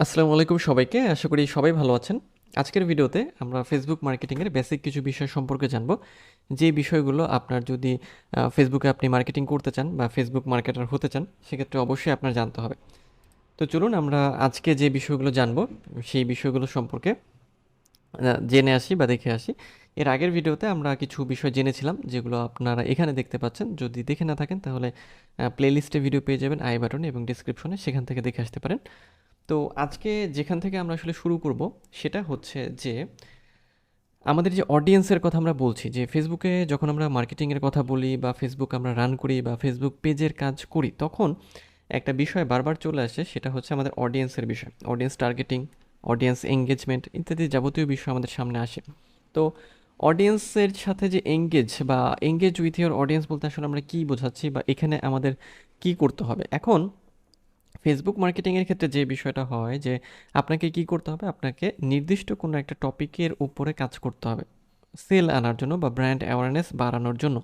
আসসালামু আলাইকুম সবাইকে। আশা করি সবাই ভালো আছেন। আজকের ভিডিওতে আমরা ফেসবুক মার্কেটিংয়ের বেসিক কিছু বিষয় সম্পর্কে জানবো। যে বিষয়গুলো আপনার যদি ফেসবুকে আপনি মার্কেটিং করতে চান বা ফেসবুক মার্কেটার হতে চান, সেক্ষেত্রে অবশ্যই আপনার জানতে হবে। তো চলুন আমরা আজকে যে বিষয়গুলো জানবো, সেই বিষয়গুলো সম্পর্কে জেনে আসি বা দেখে আসি। এর আগের ভিডিওতে আমরা কিছু বিষয় জেনেছিলাম, যেগুলো আপনারা এখানে দেখতে পাচ্ছেন। যদি দেখে না থাকেন তাহলে প্লেলিস্টে ভিডিও পেয়ে যাবেন আই বাটনে এবং ডিসক্রিপশনে, সেখান থেকে দেখে আসতে পারেন। তো আজকে যেখান থেকে আমরা আসলে শুরু করব সেটা হচ্ছে যে আমাদের যে অডিয়েন্সের কথা আমরা বলছি, যে ফেসবুকে যখন আমরা মার্কেটিংয়ের কথা বলি বা ফেসবুক আমরা রান করি বা ফেসবুক পেজের কাজ করি, তখন একটা বিষয় বারবার চলে আসে, সেটা হচ্ছে আমাদের অডিয়েন্সের বিষয়। অডিয়েন্স টার্গেটিং, অডিয়েন্স এঙ্গেজমেন্ট ইত্যাদি যাবতীয় বিষয় আমাদের সামনে আসে। তো অডিয়েন্সের সাথে যে এঙ্গেজ উইথ ইওর অডিয়েন্স বলতে আসলে আমরা কী বোঝাচ্ছি বা এখানে আমাদের কী করতে হবে। এখন ফেসবুক মার্কেটিংয়ের ক্ষেত্রে যে বিষয়টা হয় যে আপনাকে কি করতে হবে, আপনাকে নির্দিষ্ট কোনো একটা টপিকের উপরে কাজ করতে হবে সেল আনার জন্য বা ব্র্যান্ড অ্যাওয়ারনেস বাড়ানোর জন্য,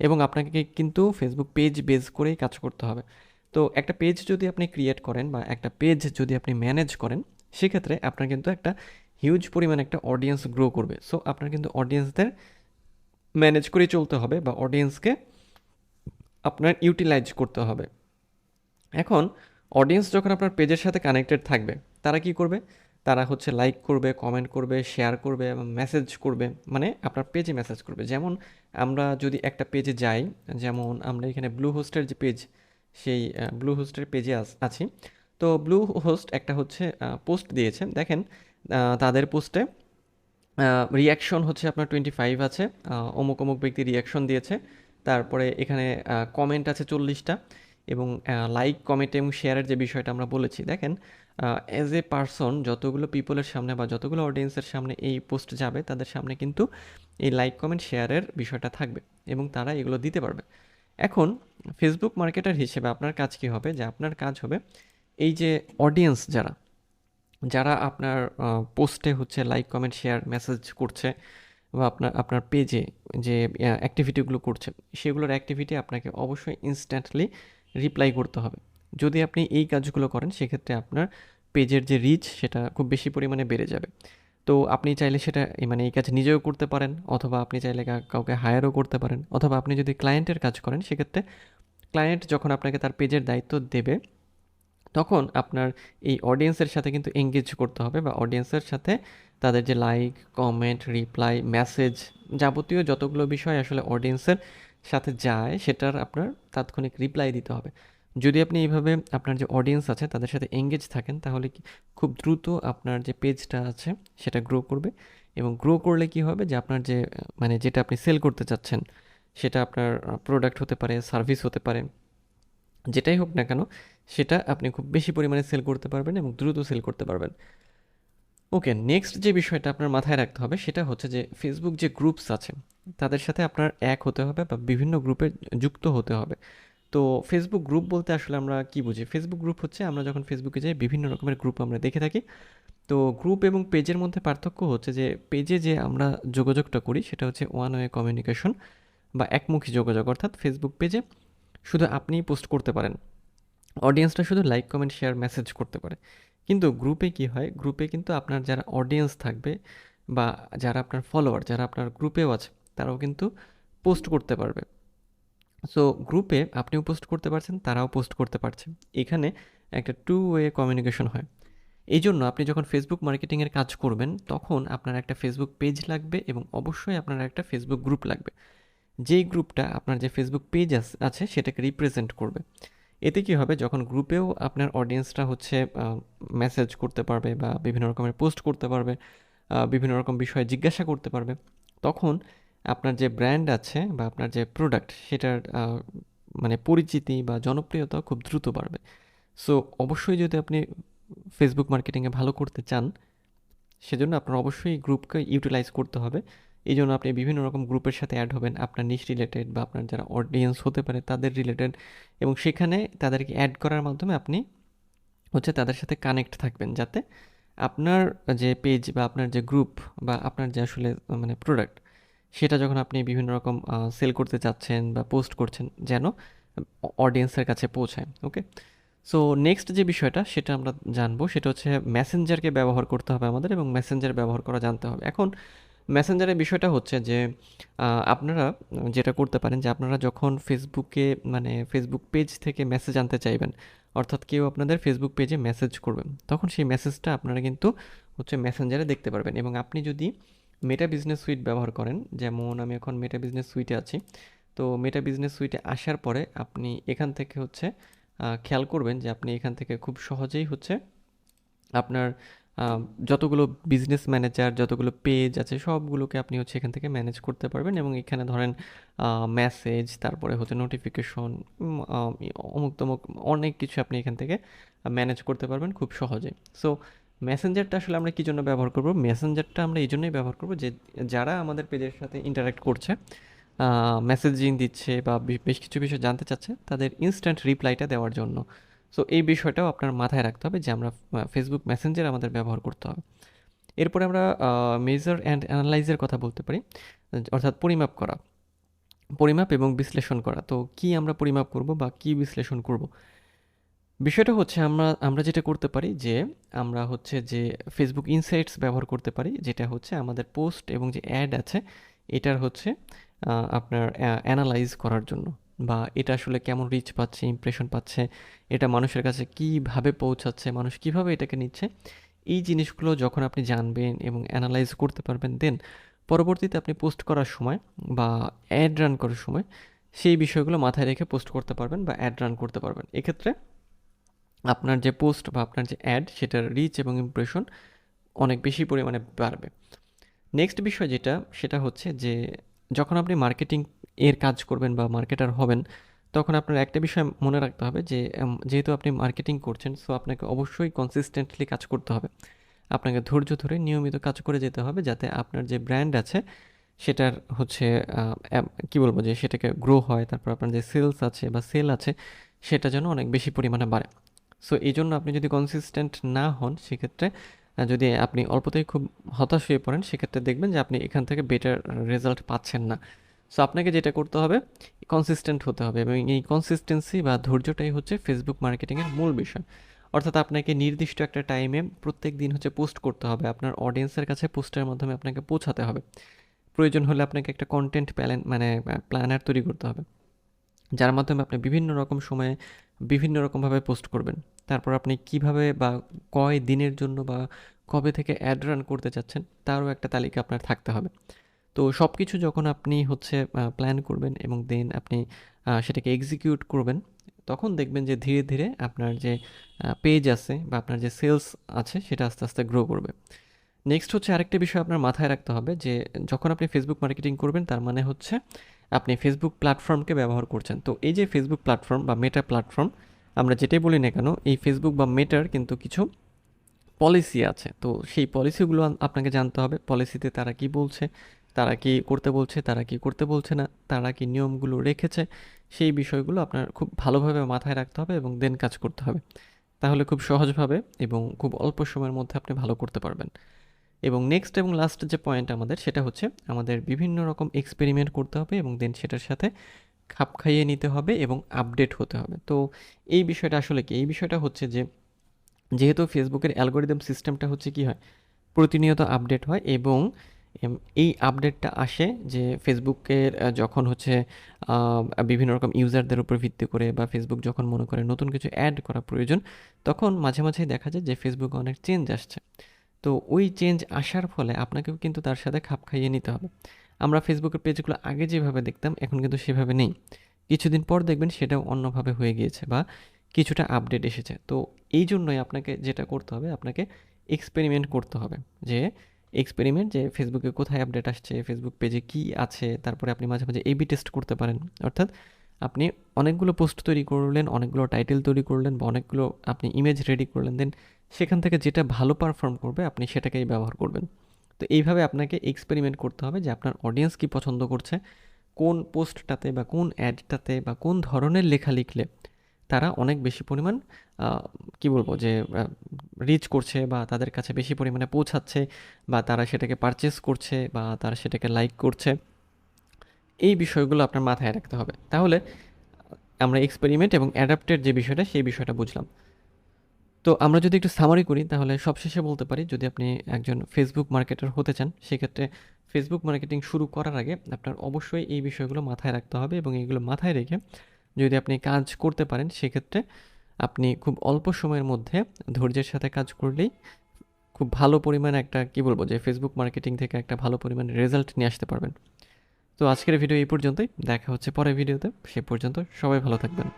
এবং আপনাকে কিন্তু ফেসবুক পেজ বেস করেই কাজ করতে হবে। তো একটা পেজ যদি আপনি ক্রিয়েট করেন বা একটা পেজ যদি আপনি ম্যানেজ করেন, সেক্ষেত্রে আপনার কিন্তু একটা হিউজ পরিমাণ একটা অডিয়েন্স গ্রো করবে। সো আপনার কিন্তু অডিয়েন্সদের ম্যানেজ করেই চলতে হবে বা অডিয়েন্সকে আপনার ইউটিলাইজ করতে হবে। এখন অডিয়েন্স যখন আপনার পেজের সাথে কানেক্টেড থাকবে, তারা কি করবে? তারা হচ্ছে লাইক করবে, কমেন্ট করবে, শেয়ার করবে এবং মেসেজ করবে, মানে আপনার পেজে মেসেজ করবে। যেমন আমরা যদি একটা পেজে যাই, যেমন আমরা এখানে ব্লু হোস্টের যে পেজ, সেই ব্লু হোস্টের পেজে আছি। তো ব্লু হোস্ট একটা হচ্ছে পোস্ট দিয়েছে, দেখেন তাদের পোস্টে রিয়াকশন হচ্ছে আপনার 25 আছে, অমুক অমুক ব্যক্তি রিয়াকশন দিয়েছে। তারপরে এখানে কমেন্ট আছে 40টা, এবং লাইক কমেন্ট এবং শেয়ারের যে বিষয়টা আমরা বলেছি, দেখেন অ্যাজ এ পারসন যতগুলো পিপলের সামনে বা যতগুলো অডিয়েন্সের সামনে এই পোস্ট যাবে, তাদের সামনে কিন্তু এই লাইক কমেন্ট শেয়ারের বিষয়টা থাকবে এবং তারা এগুলো দিতে পারবে। এখন ফেসবুক মার্কেটার হিসেবে আপনার কাজ কি হবে, যে আপনার কাজ হবে এই যে অডিয়েন্স যারা যারা আপনার পোস্টে হচ্ছে লাইক কমেন্ট শেয়ার মেসেজ করছে বা আপনার আপনার পেজে যে অ্যাক্টিভিটিগুলো করছে, সেগুলোর অ্যাক্টিভিটি আপনাকে অবশ্যই ইনস্ট্যান্টলি রিপ্লাই করতে হবে। যদি আপনি এই কাজগুলো করেন, সেক্ষেত্রে আপনার পেজের যে রিচ সেটা খুব বেশি পরিমাণে বেড়ে যাবে। তো আপনি চাইলে সেটা মানে এই কাজ নিজেও করতে পারেন, অথবা আপনি চাইলে কাউকে হায়ারও করতে পারেন, অথবা আপনি যদি ক্লায়েন্টের কাজ করেন, সেক্ষেত্রে ক্লায়েন্ট যখন আপনাকে তার পেজের দায়িত্ব দেবে, তখন আপনার এই অডিয়েন্সের সাথে কিন্তু এঙ্গেজ করতে হবে বা অডিয়েন্সের সাথে তাদের যে লাইক, কমেন্ট, রিপ্লাই, মেসেজ, যাবতীয় যতগুলো বিষয় আসলে অডিয়েন্সের সাথে যায়, সেটার আপনার তাৎক্ষণিক রিপ্লাই দিতে হবে। যদি আপনি এইভাবে আপনার যে অডিয়েন্স আছে তাদের সাথে এঙ্গেজ থাকেন, তাহলে কি খুব দ্রুত আপনার যে পেজটা আছে সেটা গ্রো করবে। এবং গ্রো করলে কি হবে, যে আপনার যে মানে যেটা আপনি সেল করতে চাচ্ছেন, সেটা আপনার প্রোডাক্ট হতে পারে, সার্ভিস হতে পারে, যেটাই হোক না কেন, সেটা আপনি খুব বেশি পরিমাণে সেল করতে পারবেন এবং দ্রুত সেল করতে পারবেন। ওকে, নেক্সট যে বিষয়টা আপনার মাথায় রাখতে হবে সেটা হচ্ছে যে ফেসবুক যে গ্রুপস আছে, তাদের সাথে আপনার এক হতে হবে বা বিভিন্ন গ্রুপে যুক্ত হতে হবে। তো ফেসবুক গ্রুপ বলতে আসলে আমরা কি বুঝি? ফেসবুক গ্রুপ হচ্ছে, আমরা যখন ফেসবুকে যাই বিভিন্ন রকমের গ্রুপ আমরা দেখে থাকি। তো গ্রুপ এবং পেজের মধ্যে পার্থক্য হচ্ছে যে পেজে যে আমরা যোগাযোগটা করি সেটা হচ্ছে ওয়ান ওয়ে কমিউনিকেশন বা একমুখী যোগাযোগ, অর্থাৎ ফেসবুক পেজে শুধু আপনিই পোস্ট করতে পারেন, অডিয়েন্সটা শুধু লাইক কমেন্ট শেয়ার মেসেজ করতে পারে। কিন্তু গ্রুপে কি হয়, গ্রুপে কিন্তু আপনার যারা অডিয়েন্স থাকবে বা যারা আপনার ফলোয়ার, যারা আপনার গ্রুপেও আছে, তারাও কিন্তু পোস্ট করতে পারবে। সো গ্রুপে আপনিও পোস্ট করতে পারছেন, তারাও পোস্ট করতে পারছে। এখানে একটা টু ওয়ে কমিউনিকেশন হয়। এই জন্য আপনি যখন ফেসবুক মার্কেটিংয়ের কাজ করবেন, তখন আপনার একটা ফেসবুক পেজ লাগবে এবং অবশ্যই আপনার একটা ফেসবুক গ্রুপ লাগবে, যেই গ্রুপটা আপনার যে ফেসবুক পেজ আছে সেটাকে রিপ্রেজেন্ট করবে। এতে কি হবে, যখন গ্রুপেও আপনার অডিয়েন্সরা হচ্ছে মেসেজ করতে পারবে বা বিভিন্ন রকমের পোস্ট করতে পারবে, বিভিন্ন রকম বিষয়ে জিজ্ঞাসা করতে পারবে, তখন আপনার যে ব্র্যান্ড আছে বা আপনার যে প্রোডাক্ট, সেটার মানে পরিচিতি বা জনপ্রিয়তা খুব দ্রুত বাড়বে। সো অবশ্যই যদি আপনি ফেসবুক মার্কেটিংয়ে ভালো করতে চান, সেজন্য আপনার অবশ্যই গ্রুপকে ইউটিলাইজ করতে হবে। এই জন্য আপনি বিভিন্ন রকম গ্রুপের সাথে অ্যাড হবেন, আপনার নিশ রিলেটেড বা আপনার যারা অডিয়েন্স হতে পারে তাদের রিলেটেড, এবং সেখানে তাদেরকে অ্যাড করার মাধ্যমে আপনি হচ্ছে তাদের সাথে কানেক্ট থাকবেন, যাতে আপনার যে পেজ বা আপনার যে গ্রুপ বা আপনার যে আসলে মানে প্রোডাক্ট, সেটা যখন আপনি বিভিন্ন রকম সেল করতে চাচ্ছেন বা পোস্ট করছেন, যেন অডিয়েন্সের কাছে পৌঁছায়। ওকে, সো নেক্সট যে বিষয়টা সেটা আমরা জানবো সেটা হচ্ছে মেসেঞ্জারকে ব্যবহার করতে হবে আমাদের এবং মেসেঞ্জার ব্যবহার করা জানতে হবে। এখন মেসেঞ্জারের বিষয়টা হচ্ছে যে আপনারা যেটা করতে পারেন যে আপনারা যখন ফেসবুকে মানে ফেসবুক পেজ থেকে মেসেজ আনতে চাইবেন, অর্থাৎ কেউ আপনাদের ফেসবুক পেজে মেসেজ করবেন, তখন সেই মেসেজটা আপনারা কিন্তু হচ্ছে মেসেঞ্জারে দেখতে পারবেন। এবং আপনি যদি মেটা বিজনেস সুইট ব্যবহার করেন, যেমন আমি এখন মেটা বিজনেস সুইটে আছি, তো মেটা বিজনেস সুইটে আসার পরে আপনি এখান থেকে হচ্ছে খেয়াল করবেন যে আপনি এখান থেকে খুব সহজেই হচ্ছে আপনার আ যতগুলো বিজনেস ম্যানেজার, যতগুলো পেজ আছে সবগুলোকে আপনি হচ্ছে এখান থেকে ম্যানেজ করতে পারবেন। এবং এখানে ধরেন মেসেজ, তারপরে হচ্ছে নোটিফিকেশন, অমুক-তমুক অনেক কিছু আপনি এখান থেকে ম্যানেজ করতে পারবেন খুব সহজে। সো মেসেঞ্জারটা আসলে আমরা কী জন্য ব্যবহার করব? মেসেঞ্জারটা আমরা এই জন্যই ব্যবহার করব যে যারা আমাদের পেজের সাথে ইন্টারেক্ট করছে, মেসেজিং দিচ্ছে বা বেশ কিছু বিষয় জানতে চাচ্ছে, তাদের ইনস্ট্যান্ট রিপ্লাইটা দেওয়ার জন্য। সো এই বিষয়টাও আপনার মাথায় রাখতে হবে যে আমরা ফেসবুক মেসেঞ্জার আমাদের ব্যবহার করতে হবে। এরপরে আমরা মেজার অ্যান্ড অ্যানালাইজের কথা বলতে পারি, অর্থাৎ পরিমাপ এবং বিশ্লেষণ করা। তো কি আমরা পরিমাপ করব বা কি বিশ্লেষণ করব? বিষয়টা হচ্ছে আমরা যেটা করতে পারি যে আমরা হচ্ছে যে ফেসবুক ইনসাইটস ব্যবহার করতে পারি, যেটা হচ্ছে আমাদের পোস্ট এবং যে অ্যাড আছে এটার হচ্ছে আপনার অ্যানালাইজ করার জন্য, বা এটা আসলে কেমন রিচ পাচ্ছে, ইমপ্রেশন পাচ্ছে, এটা মানুষের কাছে কীভাবে পৌঁছাচ্ছে, মানুষ কীভাবে এটাকে নিচ্ছে, এই জিনিসগুলো যখন আপনি জানবেন এবং অ্যানালাইজ করতে পারবেন, দেন পরবর্তীতে আপনি পোস্ট করার সময় বা অ্যাড রান করার সময় সেই বিষয়গুলো মাথায় রেখে পোস্ট করতে পারবেন বা অ্যাড রান করতে পারবেন। এক্ষেত্রে আপনার যে পোস্ট বা আপনার যে অ্যাড সেটার রিচ এবং ইমপ্রেশন অনেক বেশি পরিমাণে বাড়বে। নেক্সট বিষয় যেটা সেটা হচ্ছে যে যখন আপনি মার্কেটিং এর কাজ করবেন বা মার্কেটার হবেন, তখন আপনার একটা বিষয় মনে রাখতে হবে যে যেহেতু আপনি মার্কেটিং করছেন, সো আপনাকে অবশ্যই কনসিস্টেন্টলি কাজ করতে হবে। আপনাকে ধৈর্য ধরে নিয়মিত কাজ করে যেতে হবে, যাতে আপনার যে ব্র্যান্ড আছে সেটার হচ্ছে কী বলবো যে সেটাকে গ্রো হয়, তারপর আপনার যে সেলস আছে বা সেল আছে সেটা যেন অনেক বেশি পরিমাণে বাড়ে। সো এই জন্য আপনি যদি কনসিস্টেন্ট না হন, সেক্ষেত্রে যদি আপনি অল্পতেই খুব হতাশ হয়ে পড়েন, সেক্ষেত্রে দেখবেন যে আপনি এখান থেকে বেটার রেজাল্ট পাচ্ছেন না। সো আপনাকে যেটা করতে হবে, কনসিস্টেন্ট হতে হবে, এবং এই কনসিস্টেন্সি বা ধৈর্যটাই হচ্ছে ফেসবুক মার্কেটিংয়ের মূল বিষয়। অর্থাৎ আপনাকে নির্দিষ্ট একটা টাইমে প্রত্যেক দিন হচ্ছে পোস্ট করতে হবে, আপনার অডিয়েন্সের কাছে পোস্টের মাধ্যমে আপনাকে পৌঁছাতে হবে। প্রয়োজন হলে আপনাকে একটা কন্টেন্ট প্ল্যানার তৈরি করতে হবে, যার মাধ্যমে আপনি বিভিন্ন রকম সময়ে বিভিন্ন রকমভাবে পোস্ট করবেন। তারপর আপনি কিভাবে বা কয় দিনের জন্য বা কবে থেকে অ্যাড রান করতে চাচ্ছেন তারও একটা তালিকা আপনার থাকতে হবে। তো সব কিছু যখন আপনি হচ্ছে প্ল্যান করবেন এবং দেন আপনি সেটাকে এক্সিকিউট করবেন, তখন দেখবেন যে ধীরে ধীরে আপনার যে পেজ আছে বা আপনার যে সেলস আছে সেটা আস্তে আস্তে গ্রো করবে। নেক্সট হচ্ছে আরেকটা বিষয় আপনার মাথায় রাখতে হবে যে যখন আপনি ফেসবুক মার্কেটিং করবেন, তার মানে হচ্ছে আপনি ফেসবুক প্ল্যাটফর্মকে ব্যবহার করছেন। তো এই যে ফেসবুক প্ল্যাটফর্ম বা মেটা প্ল্যাটফর্ম, আমরা যেটাই বলি না কেন, এই ফেসবুক বা মেটার কিন্তু কিছু পলিসি আছে। তো সেই পলিসিগুলো আপনাকে জানতে হবে। পলিসিতে তারা কি বলছে, তারা কি করতে বলছে, তারা কি করতে বলছে না, তারা কি নিয়মগুলো রেখেছে, সেই বিষয়গুলো আপনার খুব ভালোভাবে মাথায় রাখতে হবে এবং দেন কাজ করতে হবে। তাহলে খুব সহজভাবে এবং খুব অল্প সময়ের মধ্যে আপনি ভালো করতে পারবেন। এবং নেক্সট এবং লাস্ট যে পয়েন্ট আমাদের, সেটা হচ্ছে আমাদের বিভিন্ন রকম এক্সপেরিমেন্ট করতে হবে এবং দেন সেটার সাথে খাপ খাইয়ে নিতে হবে এবং আপডেট হতে হবে। তো এই বিষয়টা আসলে কি? এই বিষয়টা হচ্ছে যে যেহেতু ফেসবুকের অ্যালগরিদম সিস্টেমটা হচ্ছে কি হয়, প্রতিনিয়ত আপডেট হয়, এবং এই আপডেটটা আসে যে ফেসবুকের যখন হচ্ছে বিভিন্ন রকম ইউজারদের উপর ভিত্তি করে, বা ফেসবুক যখন মনে করে নতুন কিছু অ্যাড করা প্রয়োজন, তখন মাঝে মাঝেই দেখা যায় যে ফেসবুকে অনেক চেঞ্জ আসছে। তো ওই চেঞ্জ আসার ফলে আপনাকেও কিন্তু তার সাথে খাপ খাইয়ে নিতে হবে। আমরা ফেসবুকের পেজগুলো আগে যেভাবে দেখতাম এখন কিন্তু সেভাবে নেই। কিছুদিন পর দেখবেন সেটাও অন্যভাবে হয়ে গিয়েছে বা কিছুটা আপডেট এসেছে। তো এই জন্যই আপনাকে যেটা করতে হবে, আপনাকে এক্সপেরিমেন্ট করতে হবে। যে ফেসবুকে কোথায় আপডেট আসছে, ফেসবুক পেজে কি আছে, তারপরে আপনি মাঝে মাঝে এবি টেস্ট করতে পারেন। অর্থাৎ আপনি অনেকগুলো পোস্ট তৈরি করলেন, অনেকগুলো টাইটেল তৈরি করলেন, বা অনেকগুলো আপনি ইমেজ রেডি করলেন, দেন সেখান থেকে যেটা ভালো পারফর্ম করবে আপনি সেটাকেই ব্যবহার করবেন। তো এইভাবে আপনাকে এক্সপেরিমেন্ট করতে হবে যে আপনার অডিয়েন্স কি পছন্দ করছে, কোন পোস্টটাতে বা কোন অ্যাডটাতে বা কোন ধরনের লেখা লিখলে তারা অনেক বেশি পরিমাণ কি বলবো যে রিচ করছে, বা তাদের কাছে বেশি পরিমাণে পৌঁছাচ্ছে, বা তারা সেটাকে পারচেস করছে, বা তারা সেটাকে লাইক করছে। এই বিষয়গুলো আপনার মাথায় রাখতে হবে। তাহলে আমরা এক্সপেরিমেন্ট এবং অ্যাডাপ্টের যে বিষয়টা সেই বিষয়টা বুঝলাম। তো আমরা যদি একটু সামারি করি তাহলে সবশেষে বলতে পারি, যদি আপনি একজন ফেসবুক মার্কেটার হতে চান সেক্ষেত্রে ফেসবুক মার্কেটিং শুরু করার আগে আপনার অবশ্যই এই বিষয়গুলো মাথায় রাখতে হবে, এবং এইগুলো মাথায় রেখে যদি আপনি কাজ করতে পারেন সেক্ষেত্রে আপনি খুব অল্প সময়ের মধ্যে ধৈর্যের সাথে কাজ করলেই খুব ভালো পরিমাণে একটা কী বলবো যে ফেসবুক মার্কেটিং থেকে একটা ভালো পরিমাণে রেজাল্ট নিয়ে আসতে পারবেন। তো আজকের ভিডিও এই পর্যন্তই, দেখা হচ্ছে পরের ভিডিওতে। সে পর্যন্ত সবাই ভালো থাকবেন।